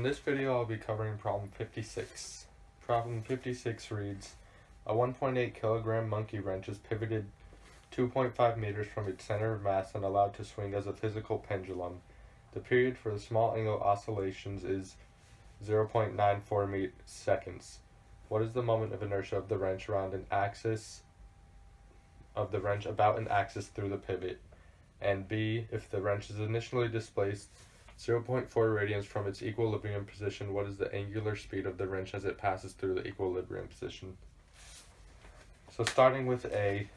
this video I'll be covering problem 56. Problem 56 reads, a 1.8 kilogram monkey wrench is pivoted 2.5 meters from its center of mass and allowed to swing as a physical pendulum. The period for the small angle oscillations is 0.94 seconds. What is the moment of inertia of the wrench around an axis about an axis through the pivot? And B, if the wrench is initially displaced 0.4 radians from its equilibrium position, what is the angular speed of the wrench as it passes through the equilibrium position? So starting with A,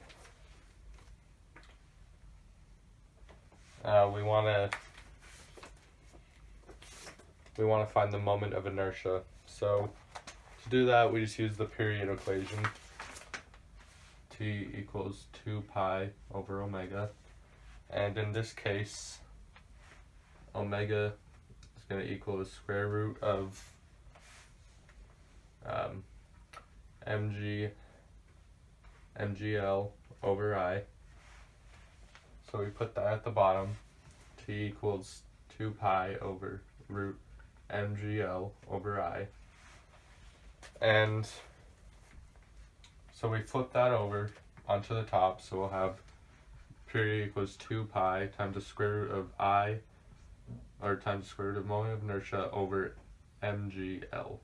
we want to find the moment of inertia. So to do that, we just use the period equation. T equals 2 pi over omega. And in this case, omega is going to equal the square root of mgl over I. So we put that at the bottom. T equals 2 pi over root mgl over I. And so we flip that over onto the top, so we'll have period equals 2 pi times the square root of I, or times the square root of moment of inertia over mgl.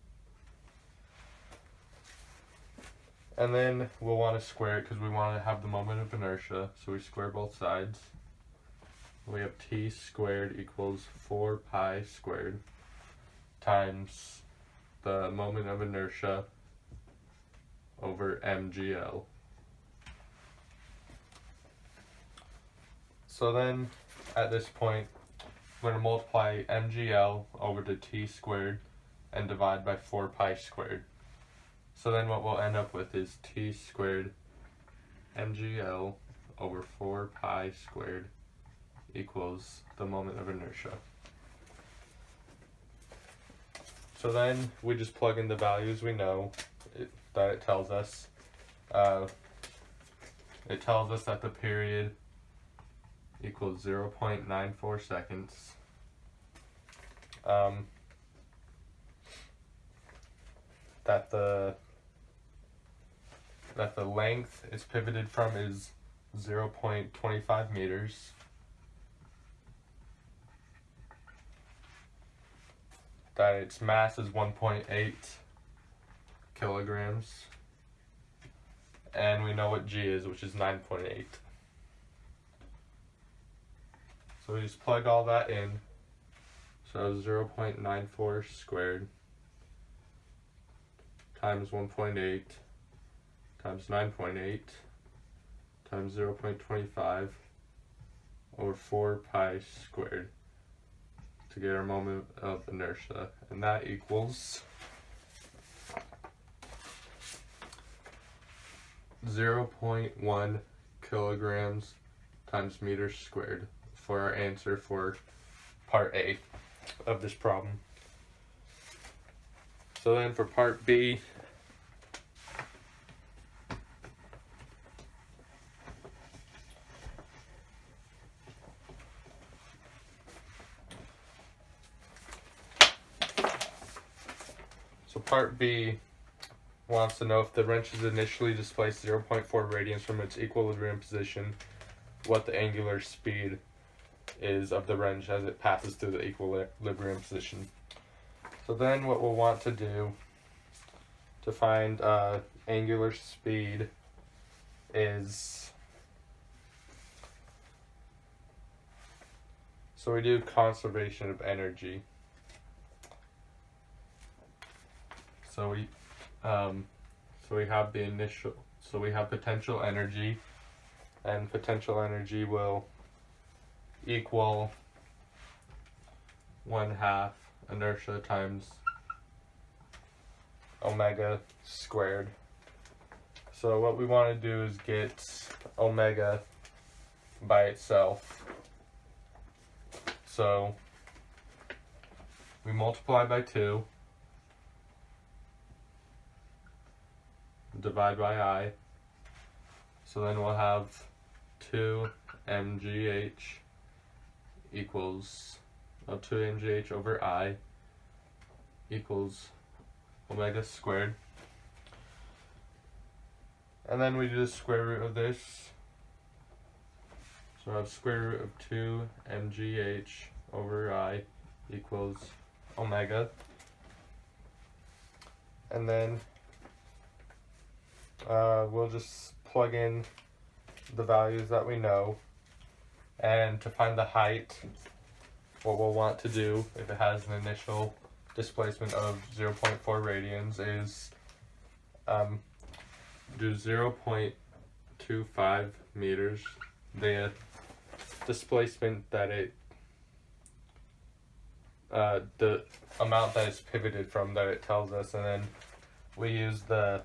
And then we'll want to square it because we want to have the moment of inertia, so we square both sides. We have t squared equals 4 pi squared times the moment of inertia over mgl. So then, at this point, we're going to multiply mgl over to t squared and divide by 4 pi squared. So then what we'll end up with is t squared mgl over 4 pi squared equals the moment of inertia. So then we just plug in the values we know that it tells us. It tells us that the period equals 0.94 seconds. That the length it's pivoted from is 0.25 meters. That its mass is 1.8 kilograms. And we know what G is, which is 9.8. So we just plug all that in. So 0.94 squared times 1.8 times 9.8 times 0.25 over 4 pi squared to get our moment of inertia. And that equals 0.1 kilograms times meters squared for our answer for part A of this problem. So then for part B, part B wants to know if the wrench is initially displaced 0.4 radians from its equilibrium position, what the angular speed is of the wrench as it passes through the equilibrium position. So then what we'll want to do to find angular speed is, so we do conservation of energy. So we have the initial, so we have potential energy, and potential energy will equal 1/2 inertia times omega squared. So what we want to do is get omega by itself. So we multiply by 2. Divide by I. So then we'll have 2 mgh equals 2 mgh over I. equals omega squared. And then we do the square root of this. So I have square root of 2 mgh over I equals omega. And then we'll just plug in the values that we know. And to find the height, what we'll want to do, if it has an initial displacement of 0.4 radians, is do 0.25 meters, the displacement that it, the amount that it's pivoted from that it tells us, and then we use the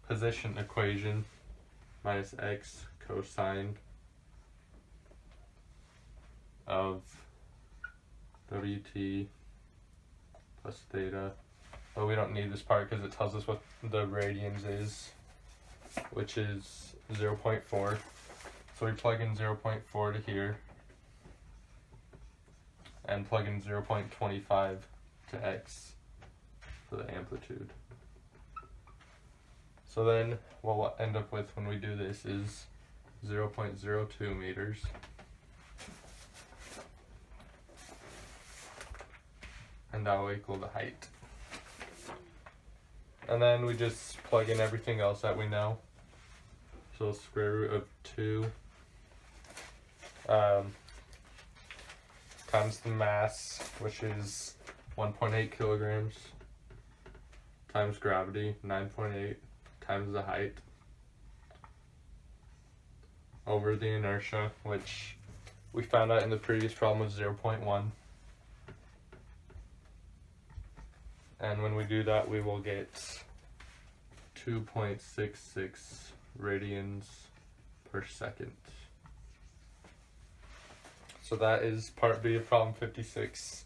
position equation minus x cosine of Wt plus theta, but we don't need this part because it tells us what the radians is, which is 0.4. So we plug in 0.4 to here and plug in 0.25 to x for the amplitude. So then what we'll end up with when we do this is 0.02 meters. And that will equal the height. And then we just plug in everything else that we know. So square root of 2 times the mass, which is 1.8 kilograms, times gravity, 9.8, times the height, over the inertia, which we found out in the previous problem was 0.1. And when we do that, we will get 2.66 radians per second. So that is part B of problem 56.